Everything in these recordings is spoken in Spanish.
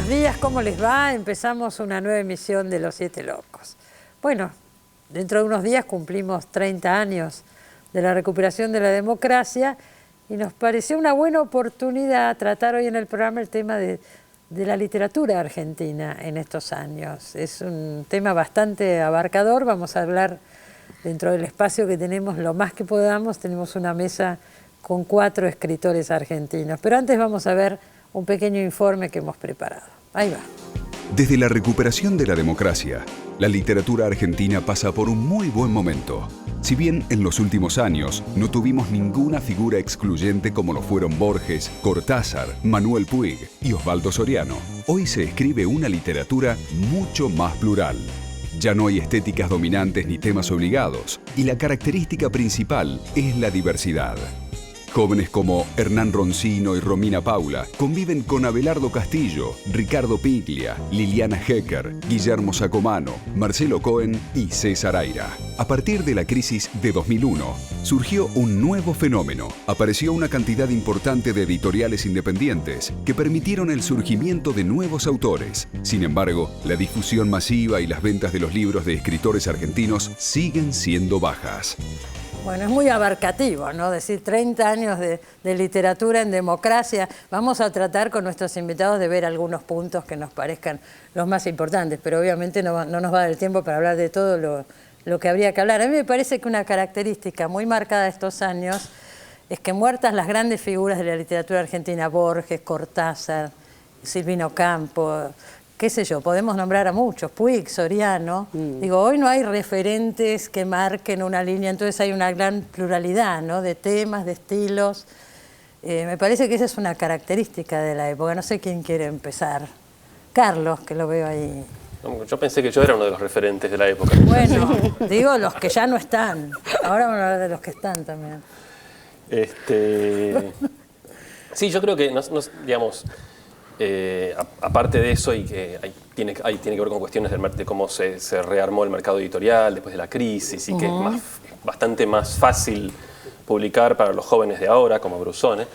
buenos días, ¿cómo les va? Empezamos una nueva emisión de Los Siete Locos. Bueno, dentro de unos días cumplimos 30 años de la recuperación de la democracia y nos pareció una buena oportunidad tratar hoy en el programa el tema de la literatura argentina en estos años. Es un tema bastante abarcador, vamos a hablar dentro del espacio que tenemos lo más que podamos. Tenemos una mesa con 4 escritores argentinos, pero antes vamos a ver un pequeño informe que hemos preparado. Ahí va. Desde la recuperación de la democracia, la literatura argentina pasa por un muy buen momento. Si bien en los últimos años no tuvimos ninguna figura excluyente como lo fueron Borges, Cortázar, Manuel Puig y Osvaldo Soriano, hoy se escribe una literatura mucho más plural. Ya no hay estéticas dominantes ni temas obligados, y la característica principal es la diversidad. Jóvenes como Hernán Roncino y Romina Paula conviven con Abelardo Castillo, Ricardo Piglia, Liliana Hecker, Guillermo Sacomano, Marcelo Cohen y César Aira. A partir de la crisis de 2001, surgió un nuevo fenómeno. Apareció una cantidad importante de editoriales independientes que permitieron el surgimiento de nuevos autores. Sin embargo, la difusión masiva y las ventas de los libros de escritores argentinos siguen siendo bajas. Bueno, es muy abarcativo, ¿no? Decir 30 años de literatura en democracia. Vamos a tratar con nuestros invitados de ver algunos puntos que nos parezcan los más importantes, pero obviamente no nos va a dar el tiempo para hablar de todo lo que habría que hablar. A mí me parece que una característica muy marcada de estos años es que muertas las grandes figuras de la literatura argentina, Borges, Cortázar, Silvino Campo, qué sé yo, podemos nombrar a muchos, Puig, Soriano. Digo, hoy no hay referentes que marquen una línea, entonces hay una gran pluralidad, ¿no? De temas, de estilos. Me parece que esa es una característica de la época. No sé quién quiere empezar. Carlos, que lo veo ahí. Yo pensé que yo era uno de los referentes de la época. Bueno, digo los que ya no están. Ahora vamos a hablar de los que están también. Sí, yo creo que, digamos... aparte de eso, y que tiene que ver con cuestiones de cómo se rearmó el mercado editorial después de la crisis, y que es bastante más fácil publicar para los jóvenes de ahora, como Brusone,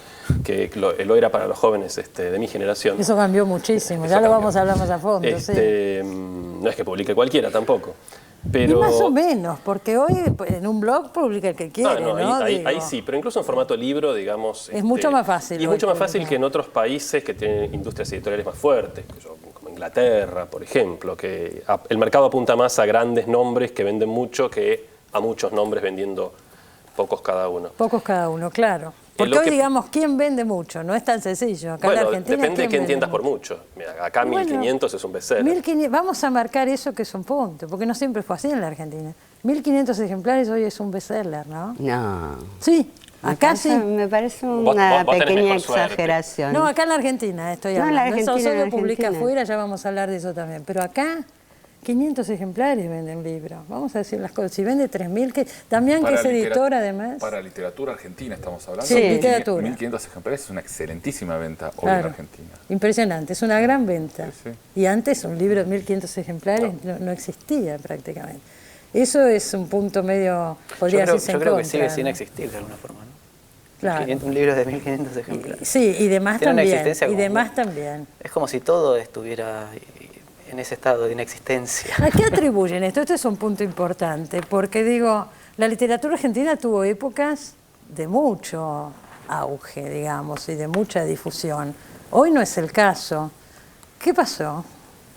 que lo era para los jóvenes de mi generación. Eso cambió muchísimo, ya lo vamos a hablar más a fondo. Sí. No es que publique cualquiera tampoco. Pero... Y más o menos, porque hoy en un blog publica el que quiere, ¿no? Ahí sí, pero incluso en formato libro, digamos... Es mucho más fácil. Y es mucho más fácil que en otros países que tienen industrias editoriales más fuertes, como Inglaterra, por ejemplo, que el mercado apunta más a grandes nombres que venden mucho que a muchos nombres vendiendo pocos cada uno. Pocos cada uno, claro. Porque hoy, digamos, ¿quién vende mucho? No es tan sencillo. Acá en la Argentina, depende de qué entiendas por mucho. Mira, acá 1500 es un bestseller. 1500, vamos a marcar eso que es un punto, porque no siempre fue así en la Argentina. 1500 ejemplares hoy es un bestseller, ¿no? No. Sí, acá sí. Me parece una pequeña exageración. No, acá en la Argentina estoy hablando. No, eso solo publica afuera, ya vamos a hablar de eso también. Pero acá... 500 ejemplares vende un libro. Vamos a decir las cosas. Si vende 3000, que también que es editor además. Para literatura argentina estamos hablando. Sí, literatura. 1500 ejemplares es una excelentísima venta hoy en Argentina. Impresionante, es una gran venta. Sí. Y antes un libro de 1500 ejemplares no existía prácticamente. Eso es un punto medio, podría decirse en contra. Yo creo que sigue sin existir de alguna forma, ¿no? Claro. Un libro de 1500 ejemplares. Sí, y demás también. Y demás también. Es como si todo estuviera en ese estado de inexistencia. ¿A qué atribuyen esto? Esto es un punto importante, porque digo, la literatura argentina tuvo épocas de mucho auge, digamos, y de mucha difusión. Hoy no es el caso. ¿Qué pasó?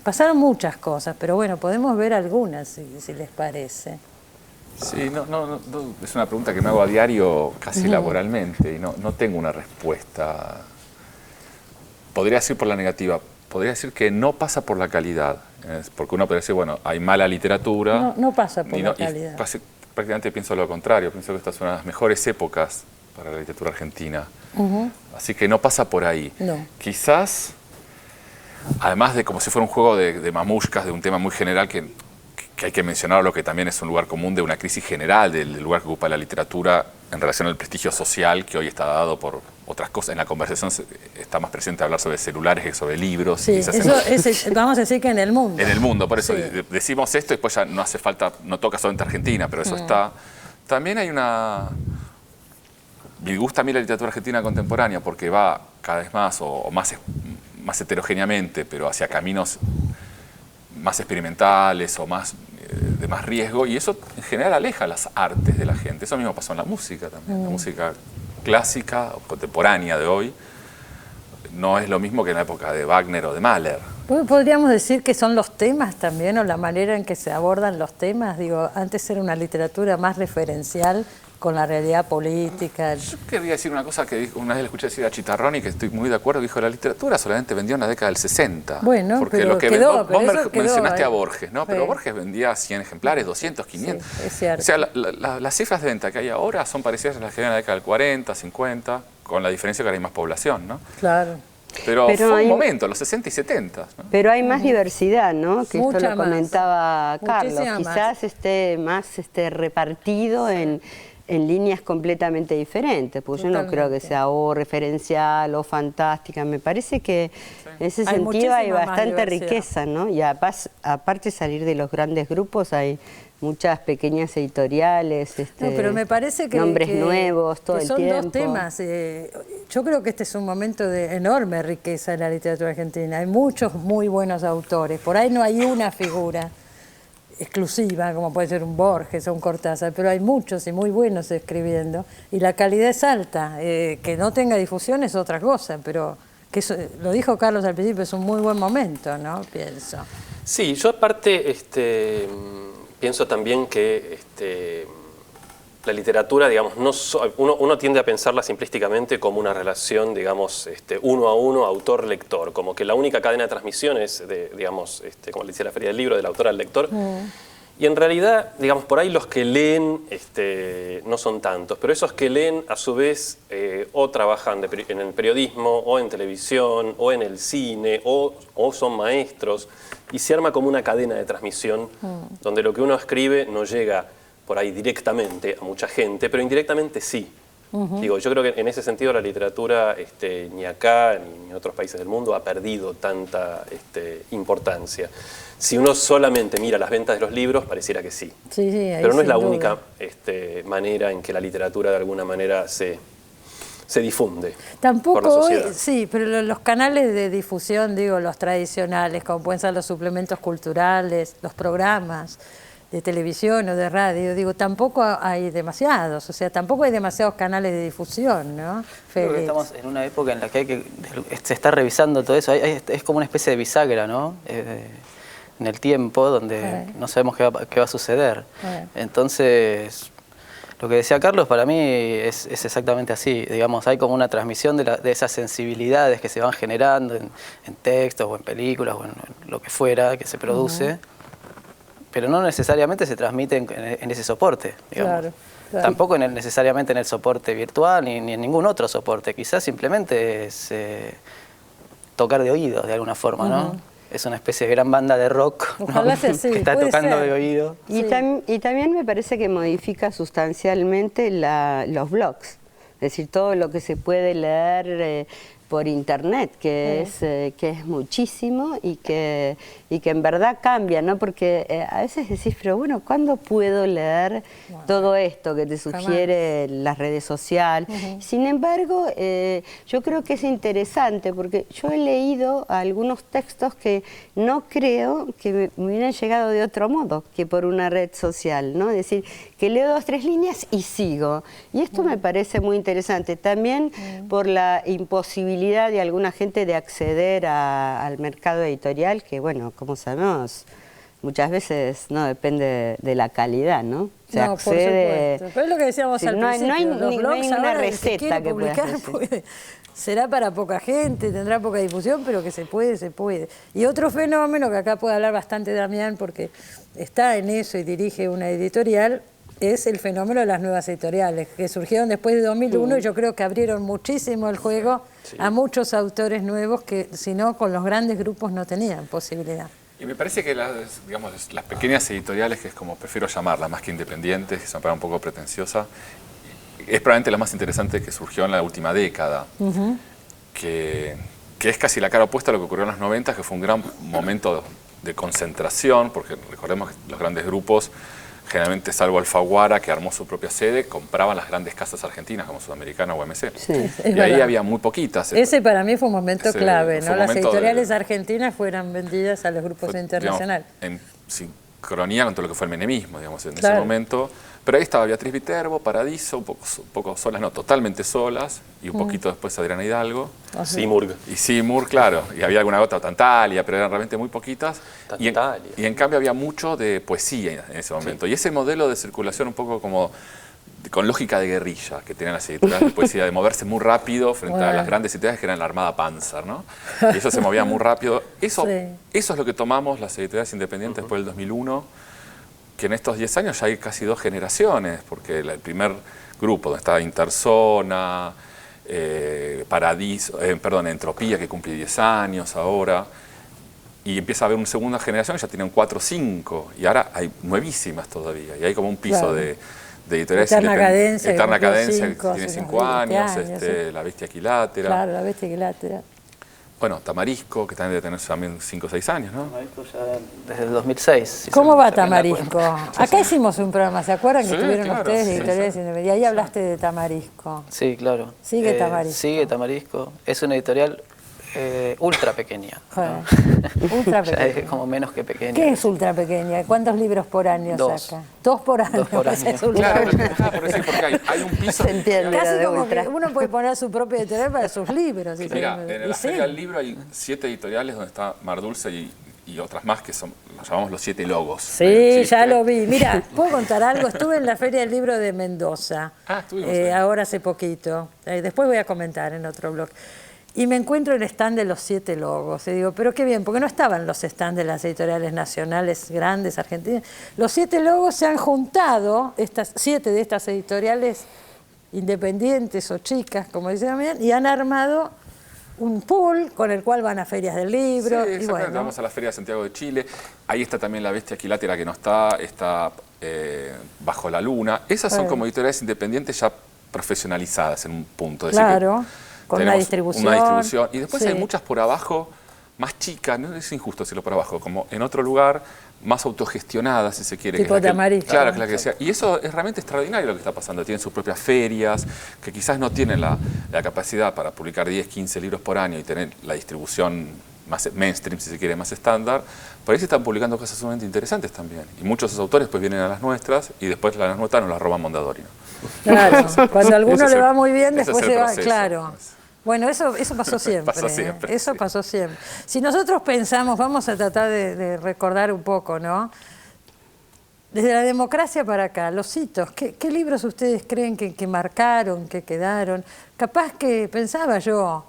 Pasaron muchas cosas, pero bueno, podemos ver algunas, si les parece. Sí, es una pregunta que me hago a diario, casi laboralmente, y no tengo una respuesta. Podría decir por la negativa. Podría decir que no pasa por la calidad, porque uno podría decir, bueno, hay mala literatura. No pasa por la calidad. Prácticamente pienso lo contrario, pienso que esta es una de las mejores épocas para la literatura argentina. Así que no pasa por ahí. No. Quizás, además de como si fuera un juego de mamushkas, de un tema muy general que hay que mencionar, lo que también es un lugar común de una crisis general del lugar que ocupa la literatura en relación al prestigio social que hoy está dado por otras cosas. En la conversación está más presente hablar sobre celulares que sobre libros. Sí, vamos a decir que en el mundo. En el mundo, por eso decimos esto y después ya no hace falta, no toca solamente Argentina, pero eso está. También hay una... Me gusta a mí la literatura argentina contemporánea porque va cada vez más, o más más heterogéneamente, pero hacia caminos más experimentales o más de más riesgo, y eso en general aleja las artes de la gente. Eso mismo pasó en la música también. La música clásica o contemporánea de hoy no es lo mismo que en la época de Wagner o de Mahler. ¿Podríamos decir que son los temas también, o la manera en que se abordan los temas? Digo, antes era una literatura más referencial con la realidad política. Yo quería decir una cosa que una vez le escuché decir a Chitarroni, que estoy muy de acuerdo, dijo: la literatura solamente vendió en la década del 60. Bueno, porque pero lo que quedó, vos quedó, mencionaste a Borges, ¿no? Sí. Pero Borges vendía 100 ejemplares, 200, 500. Sí, es cierto. O sea, las cifras de venta que hay ahora son parecidas a las que había en la década del 40, 50, con la diferencia que ahora hay más población, ¿no? Claro. Pero fue un momento, los 60 y 70. ¿no? Pero hay más diversidad, ¿no? Que Mucha esto lo más. comentaba Carlos. Muchísima Quizás esté más repartido en líneas completamente diferentes, porque yo no creo que sea o referencial o fantástica. Me parece que en ese sentido hay bastante riqueza, ¿no? Y aparte salir de los grandes grupos hay muchas pequeñas editoriales, No, pero me parece que nombres nuevos todo el son tiempo. Dos temas. Yo creo que este es un momento de enorme riqueza en la literatura argentina. Hay muchos muy buenos autores. Por ahí no hay una figura exclusiva, como puede ser un Borges o un Cortázar, pero hay muchos y muy buenos escribiendo, y la calidad es alta. Que no tenga difusión es otra cosa, pero que eso, lo dijo Carlos al principio, es un muy buen momento, ¿no? Pienso. Sí, yo aparte pienso también que la literatura, digamos, uno tiende a pensarla simplísticamente como una relación, digamos, uno a uno, autor-lector, como que la única cadena de transmisión es, digamos, como le decía la Feria del Libro, del autor al lector. Y en realidad, digamos, por ahí los que leen no son tantos, pero esos que leen a su vez o trabajan en el periodismo, o en televisión, o en el cine, o son maestros, y se arma como una cadena de transmisión donde lo que uno escribe no llega por ahí directamente a mucha gente, pero indirectamente sí. Digo, yo creo que en ese sentido la literatura ni acá ni en otros países del mundo ha perdido tanta importancia. Si uno solamente mira las ventas de los libros, pareciera que sí. Sí, pero no es la duda. única manera en que la literatura de alguna manera se difunde Tampoco por la sociedad. hoy, sí, pero los canales de difusión, digo, los tradicionales, como pueden ser los suplementos culturales, los programas de televisión o de radio, digo, tampoco hay demasiados, o sea, tampoco hay demasiados canales de difusión, ¿no? Creo que estamos en una época en la que se está revisando todo eso, es como una especie de bisagra, ¿no? En el tiempo, donde no sabemos qué va a suceder. Entonces, lo que decía Carlos, para mí es exactamente así. Digamos, hay como una transmisión de esas sensibilidades que se van generando en textos o en películas o en lo que fuera que se produce, pero no necesariamente se transmite en ese soporte, digamos. Claro. Tampoco necesariamente en el soporte virtual ni en ningún otro soporte. Quizás simplemente es tocar de oído de alguna forma, ¿no? Es una especie de gran banda de rock, Ojalá ¿no? sea así, que está puede tocando ser. de oído. Y, y también me parece que modifica sustancialmente los blogs, es decir, todo lo que se puede leer por internet, que es muchísimo y que en verdad cambia, ¿no? Porque a veces decís, pero bueno, ¿cuándo puedo leer todo esto que te sugiere las redes sociales? Sin embargo, yo creo que es interesante porque yo he leído algunos textos que no creo que me hubieran llegado de otro modo que por una red social, ¿no? Es decir, que leo 2 o 3 líneas y sigo. Y esto me parece muy interesante. También por la imposibilidad de alguna gente de acceder al mercado editorial, que bueno, como sabemos, muchas veces no depende de la calidad, ¿no? Se No, accede, por supuesto. Pero es lo que decíamos al principio. no hay los blogs una ahora, el que receta quiere que puedas publicar, decir. será para poca gente, tendrá poca difusión, pero que se puede, se puede. Y otro fenómeno que acá puede hablar bastante Damián, porque está en eso y dirige una editorial, es el fenómeno de las nuevas editoriales, que surgieron después de 2001 y yo creo que abrieron muchísimo el juego a muchos autores nuevos que, si no, con los grandes grupos no tenían posibilidad. Y me parece que las pequeñas editoriales, que es como prefiero llamarlas, más que independientes, que son para un poco pretenciosa, es probablemente la más interesante que surgió en la última década, que es casi la cara opuesta a lo que ocurrió en los 90, que fue un gran momento de concentración, porque recordemos que los grandes grupos generalmente salvo Alfaguara, que armó su propia sede, compraban las grandes casas argentinas como Sudamericana o AMC. Sí. Y ahí había muy poquitas. Ese para mí fue un momento Ese clave, fue ¿no? un Las momento editoriales argentinas fueran vendidas a los grupos internacionales. Digamos, en sincronía con todo lo que fue el menemismo, digamos, en Claro. ese momento. Pero ahí estaba Beatriz Viterbo, Paradiso, un poco solas, no, totalmente solas, y un poquito después Adriana Hidalgo. Simurg. Y Simur, claro, y había alguna gota, Tantalia, pero eran realmente muy poquitas. Tantalia. Y en cambio había mucho de poesía en ese momento. Y ese modelo de circulación un poco como con lógica de guerrilla que tenían las editoriales de poesía, de moverse muy rápido frente a las grandes editoriales que eran la Armada Panzer, ¿no? Y eso se movía muy rápido. Eso es lo que tomamos las editoriales independientes después del 2001, que en estos 10 años ya hay casi 2 generaciones, porque el primer grupo donde estaba Interzona, Paradiso, Entropía, que cumple 10 años ahora, y empieza a haber una segunda generación, ya tienen 4 o 5, y ahora hay nuevísimas todavía, y hay como un piso de editoriales Eterna Cadencia, Eterna que cumplió Cadencia, cinco, que tiene hace 5 unos años, 20 años, La Bestia Equilátera. Claro, La Bestia Equilátera. Bueno, Tamarisco, que también debe tener también 5 o 6 años, ¿no? Tamarisco ya desde el 2006. si ¿Cómo se- va se me da Tamarisco? cuenta. Acá hicimos un programa, ¿se acuerdan que Sí, estuvieron claro, ustedes de sí, editoriales sí. independientes? Y ahí hablaste de Tamarisco. Sí, claro. Sigue Tamarisco. Sigue Tamarisco. Es una editorial ultra pequeña. Joder, ultra Ya pequeña. es como menos que pequeña. ¿Qué es ultra pequeña? ¿Cuántos libros por año 2. saca? 2 por año. 2 por o sea, año. es ultra Claro, pequeña. estaba por decir, porque hay un piso. Se entiende. Casi de como ultra. que uno puede poner su propia editorial para sus libros. si Mira, quiere. en Y la sí. Feria del Libro hay 7 editoriales donde está Mar Dulce y otras más que son, los llamamos los 7 logos. Sí, ya lo vi. Mira, ¿puedo contar algo? Estuve en la Feria del Libro de Mendoza, Estuvimos ahí. ahora hace poquito. Después voy a comentar en otro blog. Y me encuentro el stand de los 7 logos. Y digo, pero qué bien, porque no estaban los stands de las editoriales nacionales grandes argentinas. Los 7 logos se han juntado, 7 de estas editoriales independientes o chicas, como dicen también, y han armado un pool con el cual van a ferias del libro. Sí, y exactamente. bueno, Vamos a la Feria de Santiago de Chile. Ahí está también La Bestia Equilátera, que no está Bajo la Luna. Esas son como editoriales independientes ya profesionalizadas en un punto. Es decir, claro, que con una tenemos distribución. Una distribución. Y después Sí. hay muchas por abajo, más chicas, no es injusto decirlo por abajo, como en otro lugar, más autogestionadas, si se quiere. Tipo que es la que- Tamarisco. Claro, que es la que decía. Y eso es realmente extraordinario lo que está pasando. Tienen sus propias ferias, que quizás no tienen la capacidad para publicar 10, 15 libros por año y tener la distribución más mainstream, si se quiere, más estándar. Por ahí se están publicando cosas sumamente interesantes también. Y muchos de esos autores pues vienen a las nuestras y después las nuestras nos las roba Mondadori, ¿no? Claro, cuando a alguno Ese es le el- va muy bien, ese es después el se va, proceso. claro. Bueno, eso pasó siempre. Pasó siempre, Eso sí. pasó siempre. Si nosotros pensamos, vamos a tratar de recordar un poco, ¿no? Desde la democracia para acá, los hitos, ¿qué libros ustedes creen que marcaron, que quedaron? Capaz que, pensaba yo,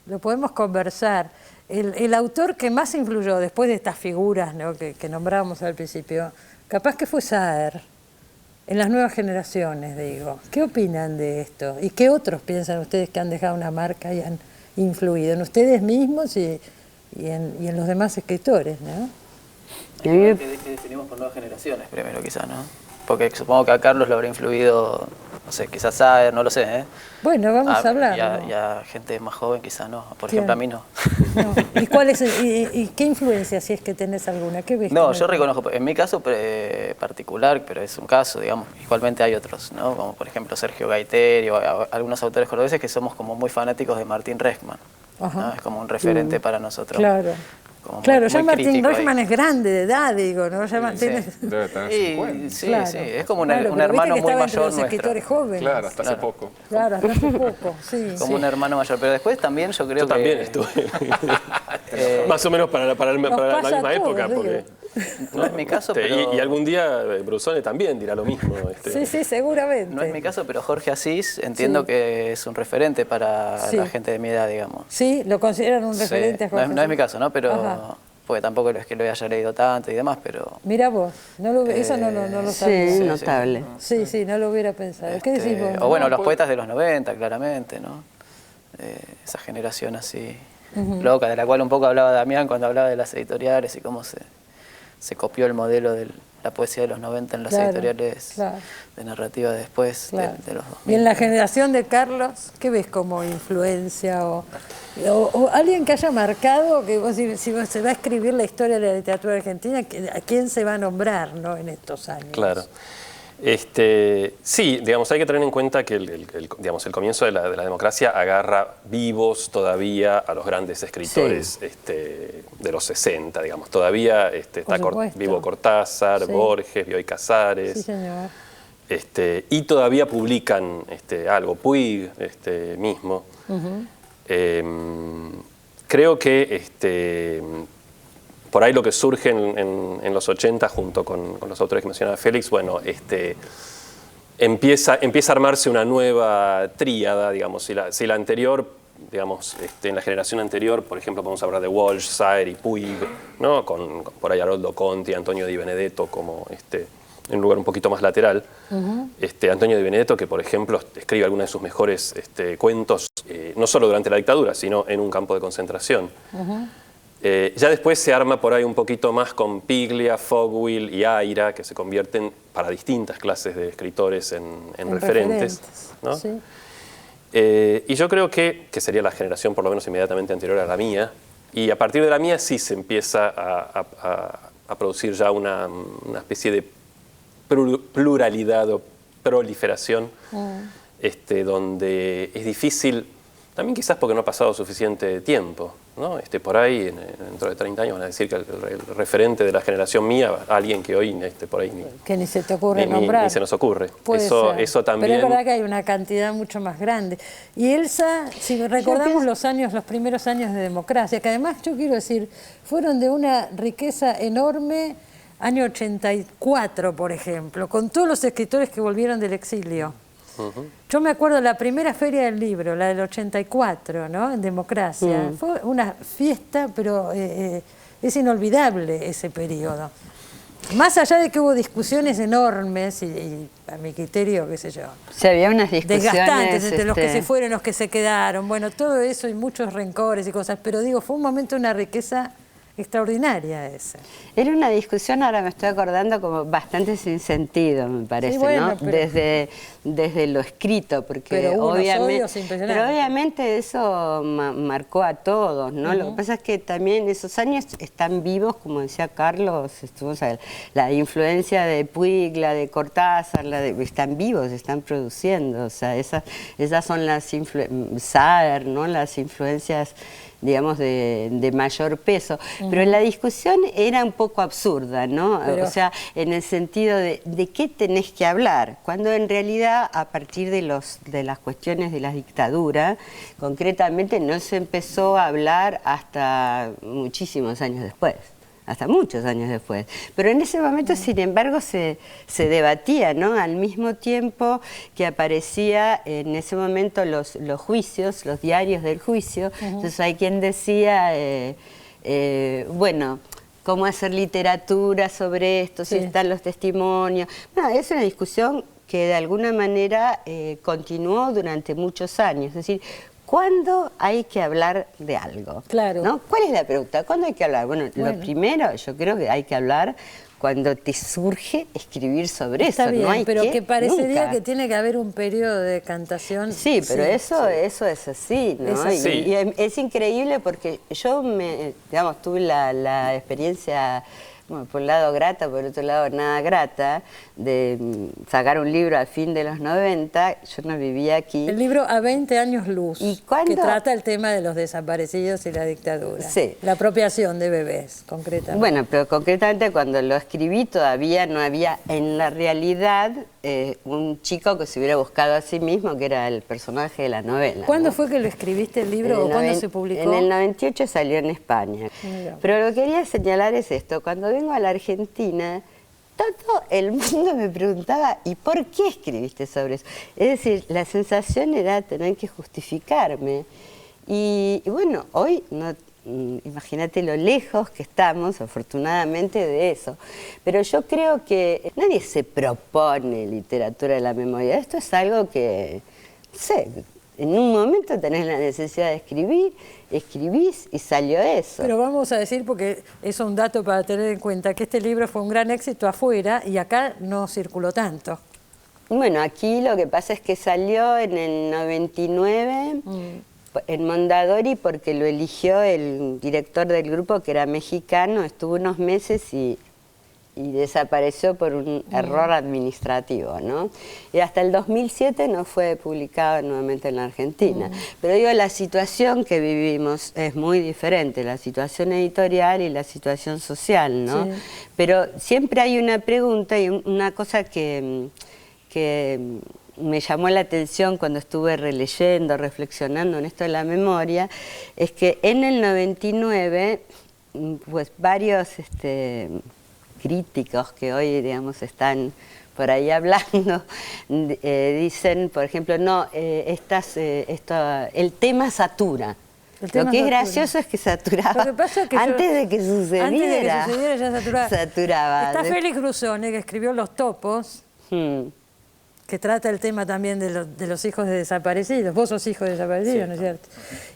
lo podemos conversar, el autor que más influyó después de estas figuras, ¿no? que nombrábamos al principio, capaz que fue Saer. En las nuevas generaciones, digo. ¿Qué opinan de esto? ¿Y qué otros piensan ustedes que han dejado una marca y han influido en ustedes mismos y en los demás escritores, ¿no? Hay que ver qué definimos por nuevas generaciones primero, quizás, ¿no? Porque supongo que a Carlos lo habrá influido, no sé, quizás Saer, no lo sé, ¿eh? Bueno, vamos a hablar. Y a gente más joven quizás no. Por ¿Quién? ejemplo, a mí no. No. ¿Y cuál es y qué influencia, si es que tenés alguna? ¿Qué ves? No, como- yo reconozco, en mi caso particular, pero es un caso, digamos, igualmente hay otros, ¿no? Como por ejemplo Sergio Gaiteri o algunos autores cordobeses que somos como muy fanáticos de Martín Rechman, ¿no? Ajá. Es como un referente para nosotros. Claro. Como muy- Claro, muy ya Martín crítico ahí. Rechman es grande de edad, digo, ¿no? Ya Martín Sí. Debe tener Y, 50. sí, Claro. sí, es como Claro, un pero viste hermano que muy estaba entre mayor los nuestro. escritores jóvenes. Claro, hasta hace Claro. poco. Claro, hasta hace poco, sí. Como un hermano mayor, pero después también yo creo Yo que... también estuve. Más o menos para la Nos misma pasa a época. todos, Porque, No es mi caso, Este, pero... y algún día Brusone también dirá lo mismo. Sí, sí, seguramente. No es mi caso, pero Jorge Asís entiendo Sí. que es un referente para Sí. la gente de mi edad, digamos. Sí, lo consideran un Sí. referente a No es, Jorge no es mi Asís. caso, ¿no? Pero... Ajá. Porque tampoco es que lo haya leído tanto y demás, pero... Mira vos, eso no lo sabía. Sí, sí. notable. Sí, sí, no lo hubiera pensado. ¿Qué decís vos? O bueno, No, los poetas de los 90, claramente, ¿no? Esa generación así loca, de la cual un poco hablaba Damián cuando hablaba de las editoriales y cómo se copió el modelo del la poesía de los 90 en las Claro, editoriales claro. de narrativa después Claro. de los 2000. Y en la generación de Carlos, ¿qué ves como influencia o alguien que haya marcado, que vos, si se va a escribir la historia de la literatura argentina, ¿a quién se va a nombrar, ¿no?, en estos años? Claro. Sí, digamos, hay que tener en cuenta que digamos, el comienzo de la democracia agarra vivos todavía a los grandes escritores de los 60, digamos. Todavía está supuesto. vivo Cortázar, Sí. Borges, Bioy Casares. Sí, señor. Y todavía publican algo, Puig mismo. Creo que por ahí lo que surge en los 80 junto con los autores que mencionaba Félix, bueno, empieza a armarse una nueva tríada, digamos. Si la anterior, digamos, en la generación anterior, por ejemplo, podemos hablar de Walsh, Saer y Puig, ¿no? Con por ahí Haroldo Conti, Antonio Di Benedetto como en un lugar un poquito más lateral. Antonio Di Benedetto, que por ejemplo escribe algunos de sus mejores cuentos, no solo durante la dictadura, sino en un campo de concentración. Ya después se arma por ahí un poquito más con Piglia, Fogwill y Aira, que se convierten para distintas clases de escritores en referentes, ¿no? Sí. Y yo creo que sería la generación por lo menos inmediatamente anterior a la mía, y a partir de la mía sí se empieza a producir ya una especie de pluralidad o proliferación, donde es difícil, también quizás porque no ha pasado suficiente tiempo, ¿no? Por ahí, dentro de 30 años van a decir que el referente de la generación mía, alguien que hoy por ahí que ni se te ocurre nombrar. ni se nos ocurre. Puede ser. Eso también. Pero es verdad que hay una cantidad mucho más grande. Y Elsa, si recordamos los primeros años de democracia, que además yo quiero decir, fueron de una riqueza enorme, año 84, por ejemplo, con todos los escritores que volvieron del exilio. Yo me acuerdo de la primera feria del libro, la del 84, ¿no?, en democracia. Fue una fiesta, pero es inolvidable ese periodo. Más allá de que hubo discusiones enormes y a mi criterio, qué sé yo, Sí, había unas discusiones desgastantes entre los que se fueron y los que se quedaron. Bueno, todo eso y muchos rencores y cosas. Pero digo, fue un momento de una riqueza extraordinaria esa. Era una discusión, ahora me estoy acordando, como bastante sin sentido, me parece, Sí, bueno, ¿no? pero- desde lo escrito, porque Pero unos obviamente, odios impresionantes. pero obviamente eso marcó a todos, ¿no? Lo que pasa es que también esos años están vivos, como decía Carlos, la influencia de Puig, la de Cortázar, están vivos, están produciendo, o sea, esas son las Saer, ¿no? Las influencias, digamos, de mayor peso. Pero la discusión era un poco absurda, ¿no? Pero- O sea, en el sentido de qué tenés que hablar, cuando en realidad a partir de las cuestiones de la dictadura, concretamente no se empezó a hablar hasta muchísimos años después. Hasta muchos años después. Pero en ese momento, sin embargo, se debatía, ¿no? Al mismo tiempo que aparecía en ese momento los juicios, los diarios del juicio. Entonces hay quien decía, bueno, ¿cómo hacer literatura sobre esto? Si Sí. están los testimonios. No, es una discusión que de alguna manera continuó durante muchos años. Es decir, ¿cuándo hay que hablar de algo? Claro. ¿No? ¿Cuál es la pregunta? ¿Cuándo hay que hablar? Bueno, lo primero, yo creo que hay que hablar cuando te surge escribir sobre Está eso. bien, No hay pero que parecería nunca. que tiene que haber un periodo de decantación. Sí, pero eso es así, ¿no? Es así. Y es increíble porque yo digamos, tuve la experiencia, bueno, por un lado grata, por otro lado nada grata, de sacar un libro al fin de los 90. Yo no vivía aquí. El libro A 20 años luz, ¿Y cuándo? que trata el tema de los desaparecidos y la dictadura. Sí. La apropiación de bebés, concretamente. Bueno, pero concretamente cuando lo escribí todavía no había en la realidad un chico que se hubiera buscado a sí mismo, que era el personaje de la novela. ¿Cuándo ¿no? fue que lo escribiste el libro En o el cuándo noven- se publicó? En el 98 salió en España. Mira. Pero lo que quería señalar es esto. Cuando vengo a la Argentina, todo el mundo me preguntaba, ¿y por qué escribiste sobre eso? Es decir, la sensación era tener que justificarme. Y bueno, hoy no... Imagínate lo lejos que estamos, afortunadamente, de eso. Pero yo creo que nadie se propone literatura de la memoria. Esto es algo que, no sé, en un momento tenés la necesidad de escribir, escribís y salió eso. Pero vamos a decir, porque es un dato para tener en cuenta, que este libro fue un gran éxito afuera y acá no circuló tanto. Bueno, aquí lo que pasa es que salió en el 99 en Mondadori porque lo eligió el director del grupo, que era mexicano, estuvo unos meses y desapareció por un error administrativo, ¿no? Y hasta el 2007 no fue publicado nuevamente en la Argentina. Pero digo, la situación que vivimos es muy diferente, la situación editorial y la situación social, ¿no? Sí. Pero siempre hay una pregunta y una cosa que me llamó la atención cuando estuve releyendo, reflexionando en esto de la memoria, es que en el 99, pues varios críticos que hoy, digamos, están por ahí hablando, dicen, por ejemplo, no, el tema satura. Lo que es gracioso es que saturaba. Lo que pasa es que antes de que sucediera. Antes de que sucediera ya saturaba. Está Félix Brusone, que escribió Los Topos, que trata el tema también de los hijos de desaparecidos. Vos sos hijo de desaparecidos, sí, ¿no es cierto?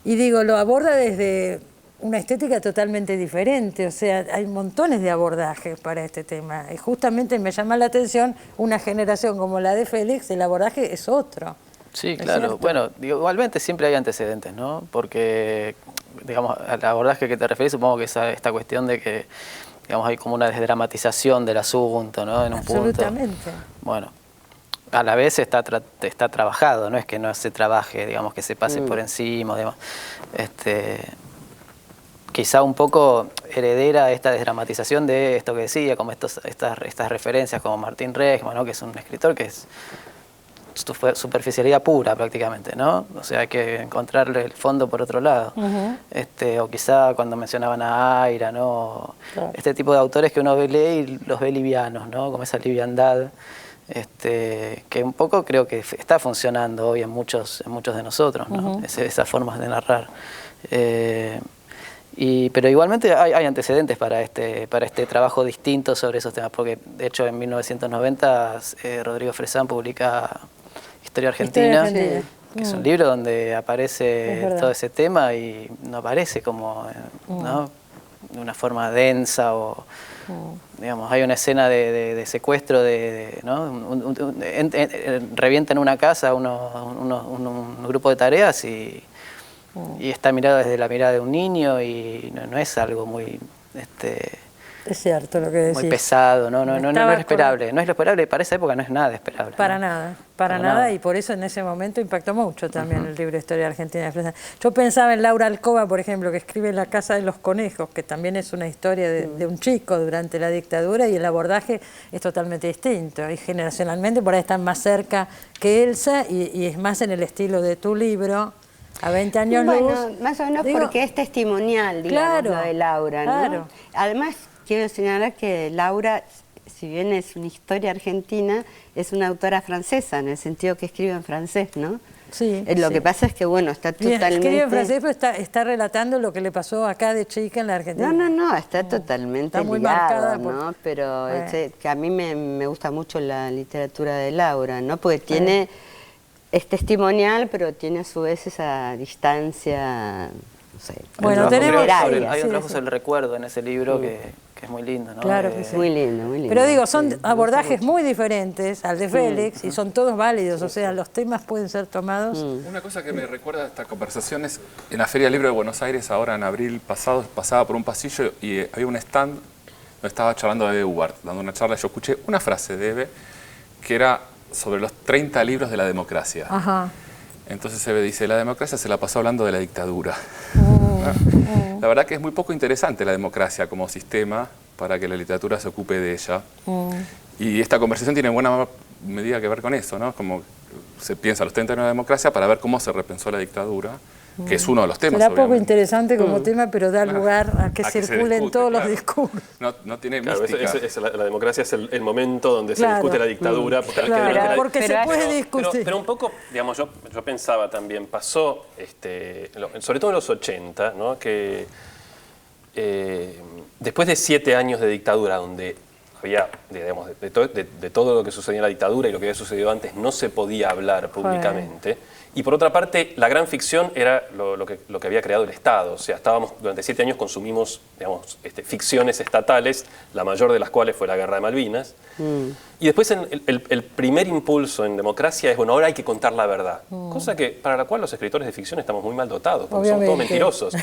Y digo, lo aborda desde una estética totalmente diferente, o sea, hay montones de abordajes para este tema. Y justamente me llama la atención una generación como la de Félix, el abordaje es otro. Sí, claro. Bueno, digo, igualmente siempre hay antecedentes, ¿no? Porque, digamos, al abordaje que te referís, supongo que es esta cuestión de que, digamos, hay como una desdramatización del asunto, ¿no? En un punto. Absolutamente. Bueno, a la vez está trabajado, no es que no se trabaje, digamos, que se pase por encima, digamos. Quizá un poco heredera esta desdramatización de esto que decía, como estas referencias como Martín Reisman, ¿no? Que es un escritor que es superficialidad pura prácticamente, ¿no? O sea, hay que encontrarle el fondo por otro lado. O quizá cuando mencionaban a Aira, ¿no? Claro. Este tipo de autores que uno lee y los ve livianos, ¿no? Como esa liviandad, que un poco creo que está funcionando hoy en muchos de nosotros, ¿no? Esas formas de narrar. Pero igualmente hay antecedentes para este trabajo distinto sobre esos temas, porque de hecho en 1990 Rodrigo Fresán publica Historia Argentina, que es un libro donde aparece todo ese tema y no aparece como ¿no? de una forma densa o digamos, hay una escena de secuestro, ¿no? Revienta en una casa un grupo de tareas y está mirado desde la mirada de un niño y no es algo muy es cierto lo que decís. Muy pesado, no es esperable. No es lo esperable, para esa época no es nada esperable. Para nada, y por eso en ese momento impactó mucho también el libro Historia Argentina de Fresán. Yo pensaba en Laura Alcoba, por ejemplo, que escribe La Casa de los Conejos, que también es una historia de un chico durante la dictadura, y el abordaje es totalmente distinto. Y generacionalmente por ahí están más cerca que Elsa, y es más en el estilo de tu libro. A 20 años luz. Bueno, más o menos porque es testimonial, digamos, lo de Laura, ¿no? Claro. Además, quiero señalar que Laura, si bien es una historia argentina, es una autora francesa, en el sentido que escribe en francés, ¿no? Sí. Lo que pasa es que, bueno, está totalmente... Escribe en francés, pero está relatando lo que le pasó acá de chica en la Argentina. No, está totalmente está muy ligado, marcada ¿no? Pero que a mí me gusta mucho la literatura de Laura, ¿no? Porque tiene... Es testimonial, pero tiene a su vez esa distancia, no sé, bueno, hay un sobre trabajo sobre el recuerdo en ese libro que es muy lindo, ¿no? Claro que sí. Muy lindo. Pero digo, son abordajes muy diferentes al de Félix y son todos válidos, o sea, los temas pueden ser tomados. Una cosa que me recuerda a esta conversación es en la Feria del Libro de Buenos Aires, ahora en abril pasado, pasaba por un pasillo y había un stand donde estaba charlando Eve Ubart, dando una charla, y yo escuché una frase de Eve que era sobre los 30 libros de la democracia. Ajá. Entonces Eve dice, la democracia se la pasó hablando de la dictadura. La verdad que es muy poco interesante la democracia como sistema para que la literatura se ocupe de ella. Y esta conversación tiene en buena medida que ver con eso, ¿no? Como se piensa los 30 años de la democracia para ver cómo se repensó la dictadura, que es uno de los temas. Será poco interesante como tema, pero da lugar a que circulen todos los discursos. No tiene claro, mística. la democracia es el momento donde se discute la dictadura. Porque se puede discutir. Pero un poco, digamos, yo pensaba también, pasó, sobre todo en los 80, ¿no? Que después de 7 años de dictadura, donde había, digamos, de todo lo que sucedía en la dictadura y lo que había sucedido antes no se podía hablar públicamente. Y por otra parte, la gran ficción era lo que había creado el Estado. O sea, durante 7 años consumimos, digamos, ficciones estatales, la mayor de las cuales fue la Guerra de Malvinas. Y después el primer impulso en democracia es, bueno, ahora hay que contar la verdad. Cosa que, para la cual los escritores de ficción estamos muy mal dotados, porque somos todos mentirosos.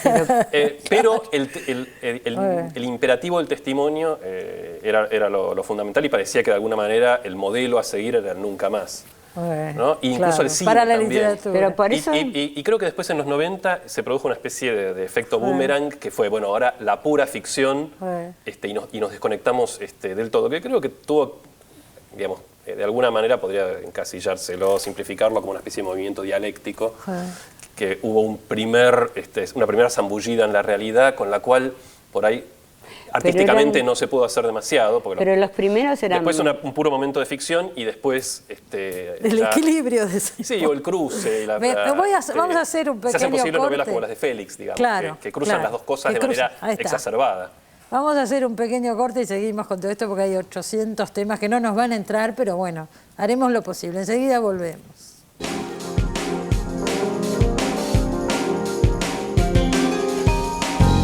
Pero el imperativo del testimonio era lo fundamental y parecía que de alguna manera el modelo a seguir era el nunca más. ¿No? E incluso el cine para la también. literatura. Pero por eso... Y creo que después en los 90 se produjo una especie de efecto boomerang que fue, bueno, ahora la pura ficción y nos desconectamos del todo, que creo que tuvo, digamos, de alguna manera podría encasillárselo, simplificarlo como una especie de movimiento dialéctico, que hubo una primera zambullida en la realidad con la cual por ahí artísticamente no se pudo hacer demasiado. Pero los primeros eran... Después un puro momento de ficción y después... el equilibrio de eso. Sí, o el cruce. Vamos a hacer un pequeño se hacen posibles corte. novelas como las de Félix, digamos, Claro, que cruzan las dos cosas de manera exacerbada. Vamos a hacer un pequeño corte y seguimos con todo esto porque hay 800 temas que no nos van a entrar, pero bueno, haremos lo posible. Enseguida volvemos.